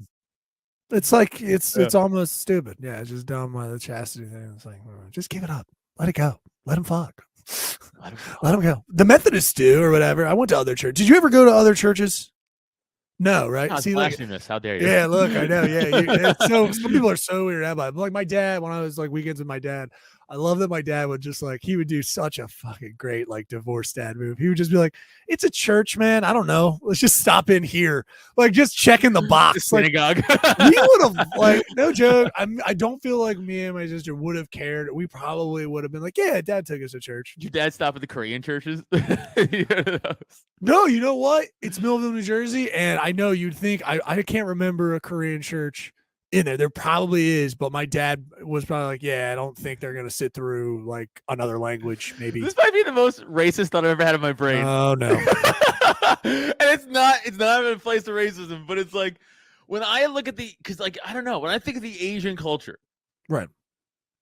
S2: It's like it's almost stupid. Yeah, it's just dumb by the chastity thing. It's like just give it up. Let it go. Let him fuck. Let him go. The Methodists do or whatever. I went to other churches. Did you ever go to other churches? No, right?
S5: No,
S2: see,
S5: blasphemous. How dare you?
S2: Yeah, look, I know. Yeah, so some people are so weird about it. Like my dad, when I was like weekends with my dad, I love that my dad would just like he would do such a fucking great like divorce dad move. He would just be like, "It's a church, man. I don't know. Let's just stop in here, like just checking the box."
S5: Synagogue.
S2: We would have like no joke. I don't feel like me and my sister would have cared. We probably would have been like, "Yeah, Dad took us to church."
S5: Your dad stop at the Korean churches?
S2: No, you know what? It's Millville, New Jersey, and I know you'd think I can't remember a Korean church in there. There probably is, but my dad was probably like, yeah, I don't think they're gonna sit through like another language. Maybe
S5: this might be the most racist thought I've ever had in my brain.
S2: Oh no.
S5: And it's not even a place of racism, but it's like when I look at because like I don't know, when I think of the Asian culture,
S2: right,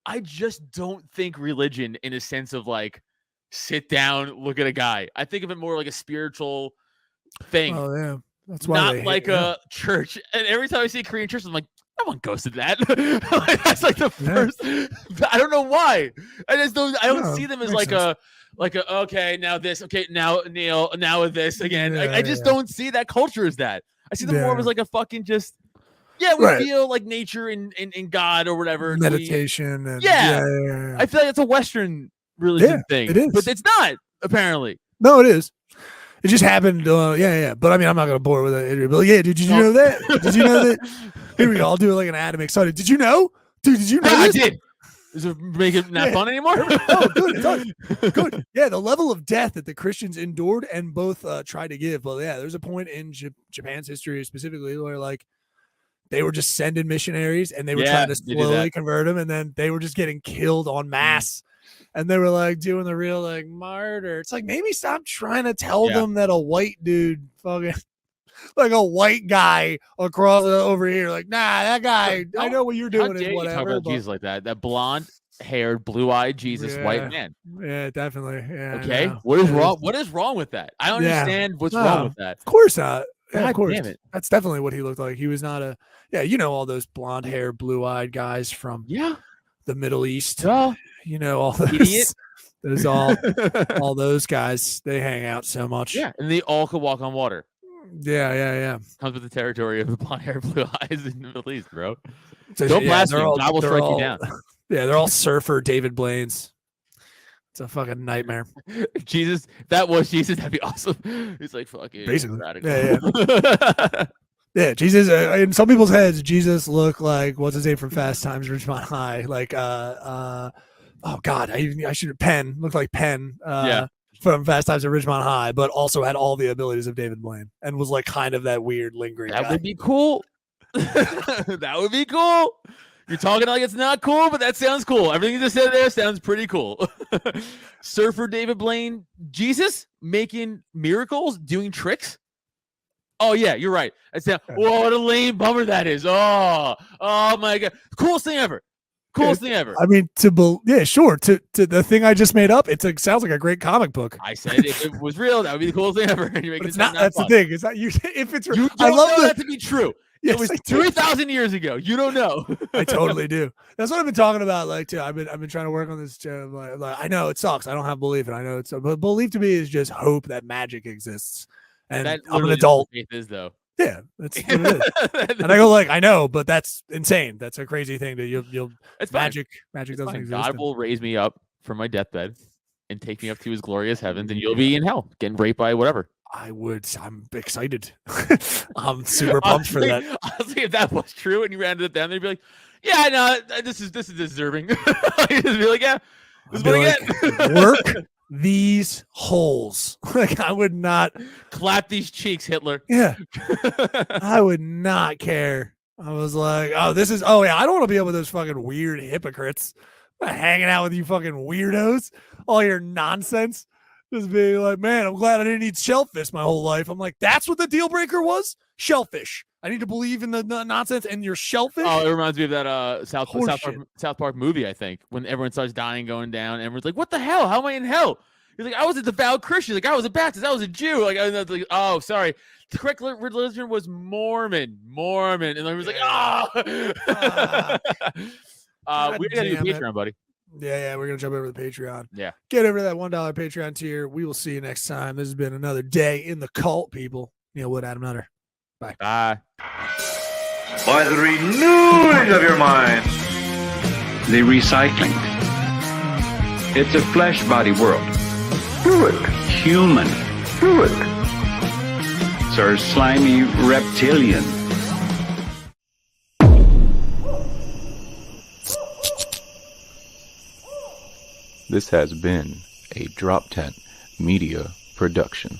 S5: I just don't think religion in a sense of like sit down, look at a guy. I think of it more like a spiritual thing.
S2: Oh yeah. That's why
S5: not like a church. And every time I see a Korean church, I'm like, no one goes to that. That's like the first. I don't know why. I just don't. I don't see them as like sense. a okay now this okay now Neil now with this again. Yeah, I just don't see that culture as that. I see them more as like a fucking just. Yeah, we feel like nature in God or whatever.
S2: Meditation. And,
S5: yeah. I feel like it's a Western religion thing.
S2: It is,
S5: but it's not apparently.
S2: No, it is. It just happened. But I mean, I'm not gonna bore with it. But yeah, did you know that? Did you know that? Here we go. I'll do it like an Adam excited. Did you know? Dude, did you know?
S5: I did. Does it make it not fun anymore?
S2: Oh, good. It does. Good. Yeah, the level of death that the Christians endured and both tried to give. But yeah, there's a point in Japan's history specifically where like they were just sending missionaries and they were trying to slowly convert them, and then they were just getting killed en masse. And they were like doing the real like martyr. It's like maybe stop trying to tell them that a white dude fucking like a white guy across over here. Like, nah, that guy. I know what you're doing. Is whatever.
S5: Talk about Jesus like that. That blonde-haired, blue-eyed Jesus, white man.
S2: Yeah, definitely. Yeah.
S5: Okay. What is wrong? What is wrong with that? I don't understand what's wrong with that.
S2: Of course not. Yeah, of course.
S5: Damn it.
S2: That's definitely what he looked like. He was not a. Yeah, you know all those blonde-haired, blue-eyed guys from the Middle East.
S5: Oh.
S2: You know all those. Those all those guys. They hang out so much.
S5: Yeah, and they all could walk on water.
S2: Yeah.
S5: Comes with the territory of the blonde hair, blue eyes in the Middle East, bro.
S2: So,
S5: don't blast me. God will strike you down.
S2: Yeah, they're all surfer David Blaine's. It's a fucking nightmare.
S5: Jesus, if that was Jesus, that'd be awesome. He's like fucking
S2: basically.
S5: Radical.
S2: Yeah. Yeah, Jesus. In some people's heads, Jesus looked like what's his name from Fast Times at Ridgemont High, like oh god, I should have Penn looked like Penn. from Fast Times at Ridgemont High, but also had all the abilities of David Blaine and was like kind of that weird lingering
S5: That
S2: guy.
S5: would be cool. That would be cool. You're talking like it's not cool, but that sounds cool. Everything you just said there sounds pretty cool. Surfer David Blaine, Jesus making miracles, doing tricks. Oh yeah, you're right. Whoa, what a lame bummer that is. Oh my god, coolest thing ever. Coolest thing ever.
S2: I mean, sure. To the thing I just made up, sounds like a great comic book.
S5: I said if it was real, that would be the coolest thing ever.
S2: It's not. That's the thing. Is that you? If it's real,
S5: I love that to be true.
S2: Yes,
S5: it was 3,000 years ago. You don't know.
S2: I totally do. That's what I've been talking about. Like, too. I've been trying to work on this. Like, I know it sucks. I don't have belief, and I know it's. But belief to me is just hope that magic exists. And I'm an adult.
S5: Faith is though.
S2: Yeah, that's what it is. And I go like, I know, but that's insane. That's a crazy thing that you'll.
S5: It's
S2: magic doesn't exist.
S5: God will raise me up from my deathbed and take me up to His glorious heavens, and you'll be in hell, getting raped by whatever.
S2: I'm excited. I'm super pumped for that.
S5: Honestly, if that was true and you ran it down, they'd be like, "Yeah, no, this is deserving." You'd just be like, "Yeah, this is what I get."
S2: Work these holes. Like I would not
S5: clap these cheeks, Hitler.
S2: Yeah, I would not care. I was like, I don't want to be with those fucking weird hypocrites. I'm not hanging out with you fucking weirdos. All your nonsense. Just being like, man, I'm glad I didn't eat shellfish my whole life. I'm like, that's what the deal breaker was? Shellfish. I need to believe in the nonsense and your shellfish.
S5: Oh, it reminds me of that South Park movie, I think, when everyone starts dying, going down. Everyone's like, what the hell? How am I in hell? He's like, I was a devout Christian. Like, I was a Baptist. I was a Jew. Like, I was like, oh, sorry. The correct religion was Mormon. And then he was like, we got to do Patreon, buddy.
S2: Yeah, we're gonna jump over to the Patreon.
S5: Yeah,
S2: get over to that $1 Patreon tier. We will see you next time. This has been another day in the cult, people. Neil Wood, Adam Nutter. Bye.
S3: By the renewing of your mind.
S4: The recycling. It's a flesh body world.
S3: Do it.
S4: Human.
S3: Do it.
S4: It's our slimy reptilian.
S1: This has been a Drop Tent Media Production.